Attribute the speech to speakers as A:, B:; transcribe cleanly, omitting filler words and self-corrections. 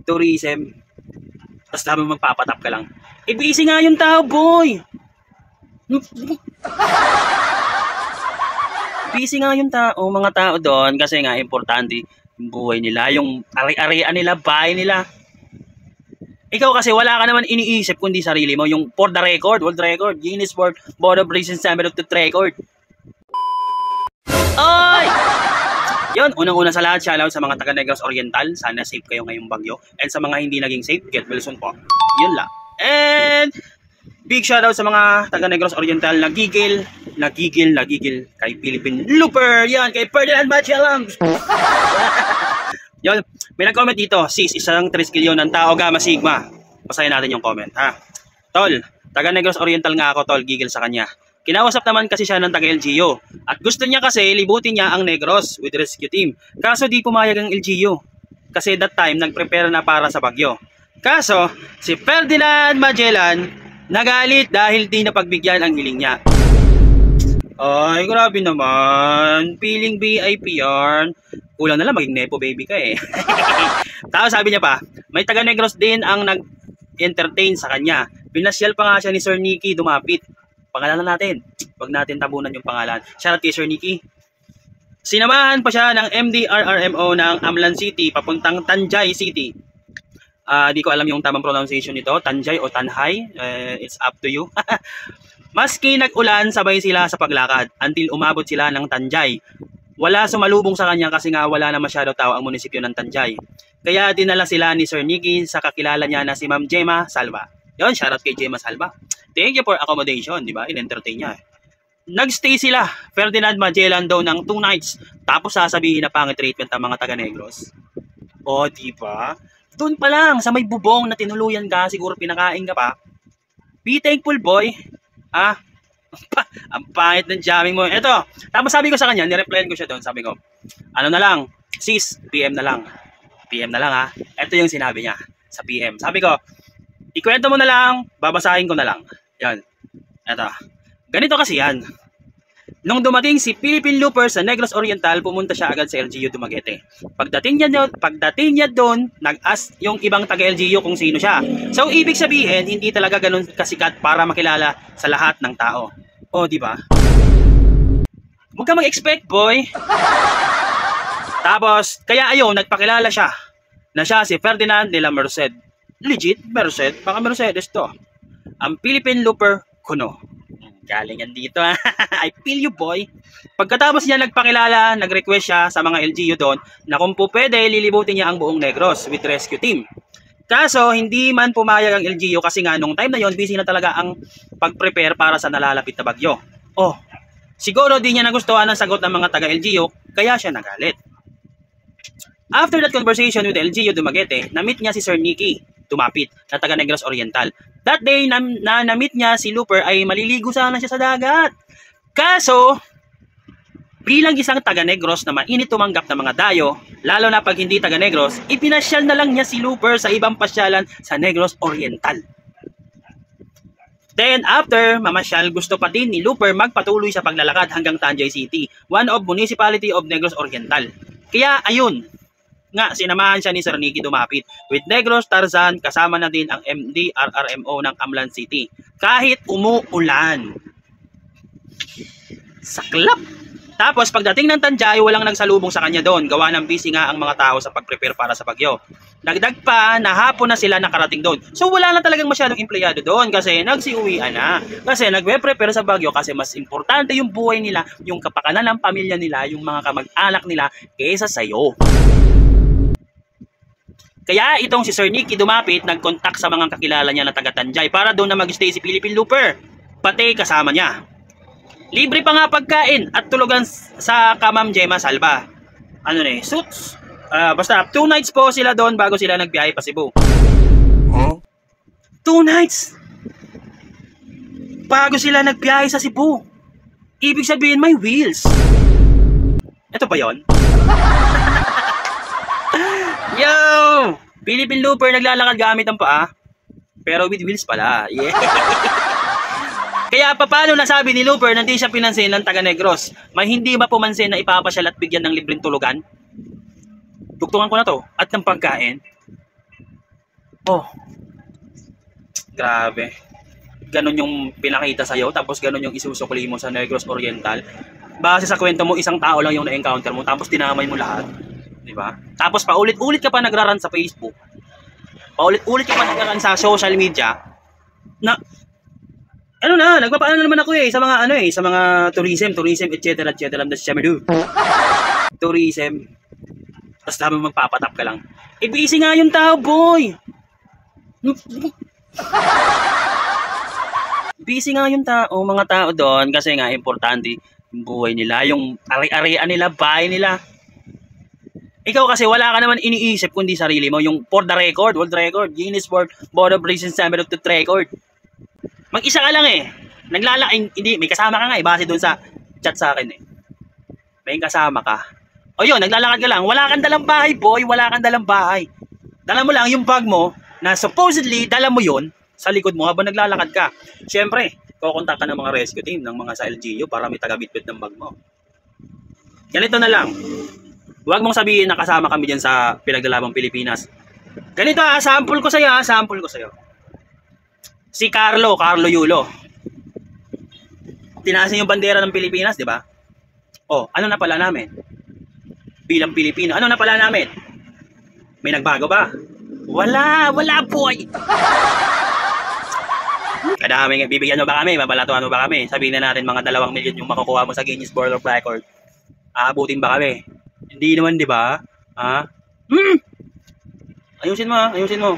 A: tourism. Tapos habang magpapatap ka lang. Eh, busy nga yung tao, boy! Busy nga yung tao, mga tao doon kasi nga importante yung buhay nila, yung ari-arian nila, bahay nila. Ikaw kasi wala ka naman iniisip kundi sarili mo, yung for the record, world record, Guinness World Board of Recent Summit of the Record. Oy! Yun, unang-una sa lahat, shoutout sa mga taga Negros Oriental. Sana safe kayo ngayong bagyo. And sa mga hindi naging safe, get well soon po. Yun lang. And big shoutout sa mga taga Negros Oriental na gigil kay Philippine Looper. Yan, kay Ferdinand Magellan. Yun, may nag-comment dito. Sis, isang triskilyon ng tao, Gamma Sigma. Basahin natin yung comment, ha? Tol, taga Negros Oriental nga ako, tol. Gigil sa kanya. Kinausap naman kasi siya ng taga-LGU. At gusto niya kasi libutin niya ang Negros with rescue team. Kaso di pumayag ang LGU. Kasi that time, nag-prepare na para sa bagyo. Kaso, si Ferdinand Magellan nagalit dahil di napagbigyan ang hiling niya. Ay, grabe naman. Feeling VIP yarn. Kulang na lang maging nepo baby ka eh. Tapos sabi niya pa, may taga Negros din ang nag-entertain sa kanya. Pinasyal pa nga siya ni Sir Nicky Dumapit. Pangalanan natin. Huwag natin tabunan yung pangalan. Shoutout kay Sir Nicky. Sinamahan pa siya ng MDRRMO ng Amlan City papuntang Tanjay City. Di ko alam yung tamang pronunciation nito. Tanjay o Tanhay. It's up to you. Maski nag-ulan, sabay sila sa paglakad until umabot sila ng Tanjay. Wala sumalubong sa kanya kasi nga wala na masyado tao ang munisipyo ng Tanjay. Kaya dinala sila ni Sir Nicky sa kakilala niya na si Ma'am Gemma Salva. Yon, shoutout kay Gemma Salva. Thank you for accommodation, di ba? In-entertain niya. Nagstay sila, Ferdinand Magellan daw ng 2 nights. Tapos sasabihin na pangit treatment ang mga taga-Negros. O, di ba? Doon pa lang, sa may bubong na tinuluyan ka, siguro pinakain ka pa. Be thankful, boy. Ang pangit ng jamming mo. Eto, tapos sabi ko sa kanya, nireplyan ko siya doon. Sabi ko, ano na lang, sis, PM na lang. PM na lang ha. Eto yung sinabi niya sa PM. Sabi ko, ikwento mo na lang, babasahin ko na lang. Yan. Eto. Ganito kasi yan. Nung dumating si Philippine Looper sa Negros Oriental, pumunta siya agad sa LGU Dumaguete. Pagdating niya doon, nag-ask yung ibang taga-LGU kung sino siya. So, ibig sabihin, hindi talaga ganun kasikat para makilala sa lahat ng tao. O, di ba? Huwag ka mag-expect, boy. Tapos, kaya ayun, nagpakilala siya na siya si Ferdinand de la Merced. Legit, Merced. Baka Mercedes to. Ang Philippine Looper Kuno. Galing yan dito. I feel you, boy. Pagkatapos niya nagpakilala, nag-request siya sa mga LGU doon na kung po pwede, lilibutin niya ang buong Negros with rescue team. Kaso, hindi man pumayag ang LGU kasi nga nung time na yon busy na talaga ang pag-prepare para sa nalalapit na bagyo. Oh, siguro di niya nagustuhan ang sagot ng mga taga-LGU, kaya siya nagalit. After that conversation with LGU Dumaguete, na-meet niya si Sir Nicky Dumapit na taga Negros Oriental. That day na-meet niya si Looper ay maliligo sana siya sa dagat. Kaso, bilang isang taga Negros na mainit tumanggap ng mga dayo, lalo na pag hindi taga Negros, ipinasyal na lang niya si Looper sa ibang pasyalan sa Negros Oriental. Then after mamasyal, gusto pa din ni Looper magpatuloy sa paglalakad hanggang Tanjay City, one of Municipality of Negros Oriental. Kaya ayun, nga sinamahan siya ni Sir Nicky Dumapit with Negros Tarzan, kasama na din ang MDRRMO ng Amlan City kahit umuulan. Saklap. Tapos pagdating ng Tanjay, walang nagsalubong sa kanya doon, gawa ng busy nga ang mga tao sa pag-prepare para sa bagyo. Dagdag pa na hapon na sila nakarating doon. So wala na talagang masyadong empleyado doon kasi nagsiuwian na. Kasi nagwe-prepare sa bagyo kasi mas importante yung buhay nila, yung kapakanan ng pamilya nila, yung mga kamag-anak nila kaysa sa'yo. Kaya itong si Sir Nicky Dumapit nag-contact sa mga kakilala niya na taga Tanjay para doon na mag-stay si Philippine Looper, pati kasama niya. Libre pa nga pagkain at tulugan sa Ma'am Gemma Salva. Ano na suits? Basta 2 nights po sila doon bago sila nagbiyahe pa Cebu. Huh? 2 nights? Bago sila nagbiyahe sa Cebu. Ibig sabihin may wheels. Ito ba yon? Yo! Philippine Looper naglalakad gamit ang paa. Pero with wheels pala. Yeah. Kaya paano nasabi ni Looper na hindi siya pinansin ng taga Negros? May hindi ba pumansin na ipapasyal at bigyan ng libreng tulugan? Tugtungan ko na to. At ng pagkain. Oh, grabe. Ganon yung pinakita sa'yo, tapos ganon yung isusukli mo sa Negros Oriental. Base sa kwento mo, isang tao lang yung na-encounter mo, tapos dinamay mo lahat. Di ba? Tapos paulit-ulit ka pa nagraran sa Facebook. Paulit-ulit ka pa nagraran sa social media. Na, ano na, nagpapaano na naman ako sa mga sa mga tourism, etc. That's Shamadu. Tourism. Tapos sabi mo magpapatap ka lang. Busy nga yung tao, boy. Busy nga yung tao, mga tao doon kasi nga importante yung buhay nila, yung ari-arian nila, bahay nila. Ikaw kasi wala ka naman iniisip kundi sarili mo, yung for the record, world record, Guinness Board of Recent Summit of the Record. Mag-isa ka lang naglalaking, hindi, may kasama ka nga base doon sa chat sa akin May kasama ka. O yun, naglalakad ka lang, wala kang dalang bahay, boy, wala kang dalang bahay. Dala mo lang yung bag mo, na supposedly, dala mo yun, sa likod mo habang naglalakad ka. Siyempre, kukontak ka ng mga rescue team, ng mga sa LGU para may taga-bitbit ng bag mo. Ganito na lang. Huwag mong sabihin na kasama kami dyan sa pinaglalabang Pilipinas. Ganito sample ko sa'yo. Si Carlo Yulo. Tinaas niya yung bandera ng Pilipinas, di ba? Oh, ano na pala namin? Bilang Pilipino, ano na pala namin? May nagbago ba? Wala boy! Kadaming bibigyan mo ba kami? Babalatuan mo ba kami? Sabihin na natin mga 2 milyon yung makukuha mo sa Guinness World of Record. Aabutin ba kami? Hindi naman, di ba? Ayusin mo. Ayusin mo.